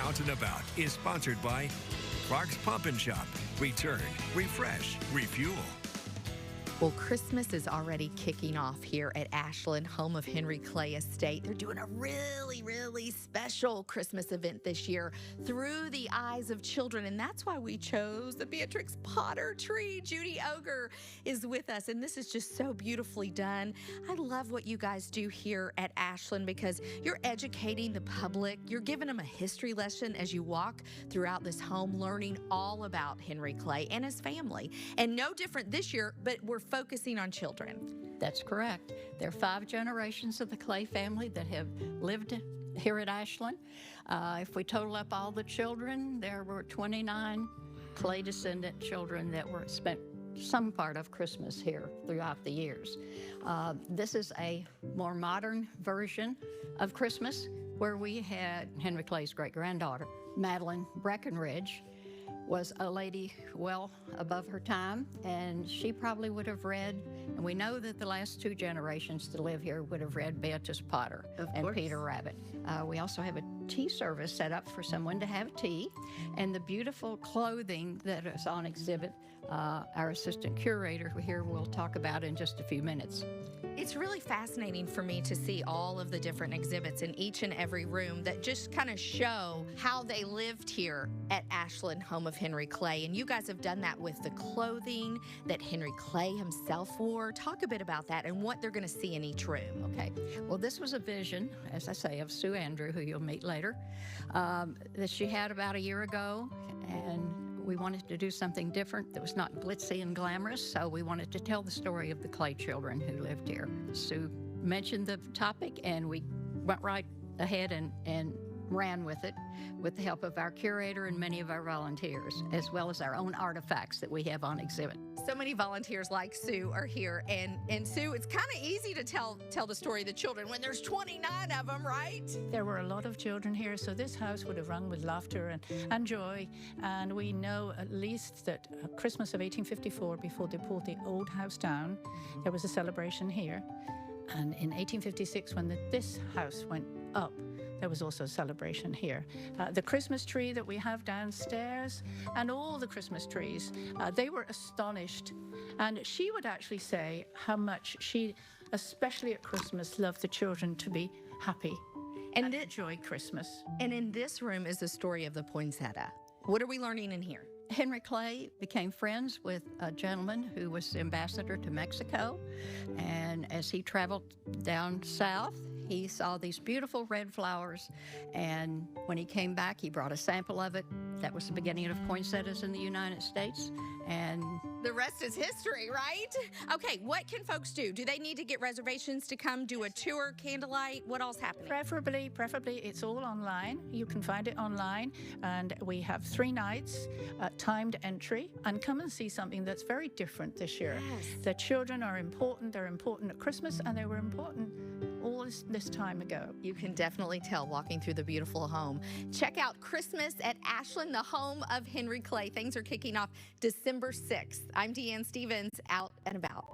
Out and About is sponsored by Clark's Pump and Shop. Return, refresh, refuel. Well, Christmas is already kicking off here at Ashland, home of Henry Clay Estate. They're doing a really special Christmas event this year through the eyes of children, and that's why we chose the Beatrix Potter tree. Judy Oger is with us, and this is just so beautifully done. I love what you guys do here at Ashland because you're educating the public. You're giving them a history lesson as you walk throughout this home, learning all about Henry Clay and his family. And no different this year, but we're focusing on children. That's correct. There are 5 generations of the Clay family that have lived here at Ashland. If we total up all the children, there were 29 Clay descendant children that were spent some part of Christmas here throughout the years. This is a more modern version of Christmas where we had Henry Clay's great-granddaughter, Madeline Breckenridge, was a lady well above her time, and she probably would have read, and we know that the last 2 generations to live here would have read Beatrix Potter and Peter Rabbit. We also have a tea service set up for someone to have tea, and the beautiful clothing that is on exhibit, our assistant curator here will talk about in just a few minutes. It's really fascinating for me to see all of the different exhibits in each and every room that just kind of show how they lived here at Ashland, home of Henry Clay. And you guys have done that with the clothing that Henry Clay himself wore. Talk a bit about that and what they're going to see in each room. Okay. Well, this was a vision, as I say, of Sue Andrew, who you'll meet later, that she had about a year ago. And we wanted to do something different that was not glitzy and glamorous, so we wanted to tell the story of the Clay children who lived here. Sue mentioned the topic, and we went right ahead and ran with it with the help of our curator and many of our volunteers, as well as our own artifacts that we have on exhibit. So many volunteers like Sue are here, and Sue, it's kind of easy to tell the story of the children when there's 29 of them, right? There were a lot of children here, so this house would have rung with laughter and joy. And we know at least that Christmas of 1854, before they pulled the old house down, there was a celebration here. And in 1856, when this house went up, there was also a celebration here. The Christmas tree that we have downstairs and all the Christmas trees, they were astonished. And she would actually say how much she, especially at Christmas, loved the children to be happy and enjoy Christmas. And in this room is the story of the poinsettia. What are we learning in here? Henry Clay became friends with a gentleman who was ambassador to Mexico, and as he traveled down south, he saw these beautiful red flowers, and when he came back, he brought a sample of it. That was the beginning of poinsettias in the United States, and the rest is history, right? Okay, what can folks do? Do they need to get reservations to come do a tour, candlelight? What else happening? Preferably, it's all online. You can find it online, and we have 3 nights, timed entry, and come and see something that's very different this year. Yes. The children are important. They're important at Christmas, and they were important all this time ago. You can definitely tell walking through the beautiful home. Check out Christmas at Ashland, the home of Henry Clay. Things are kicking off December 6th. I'm Deann Stephens, Out and About.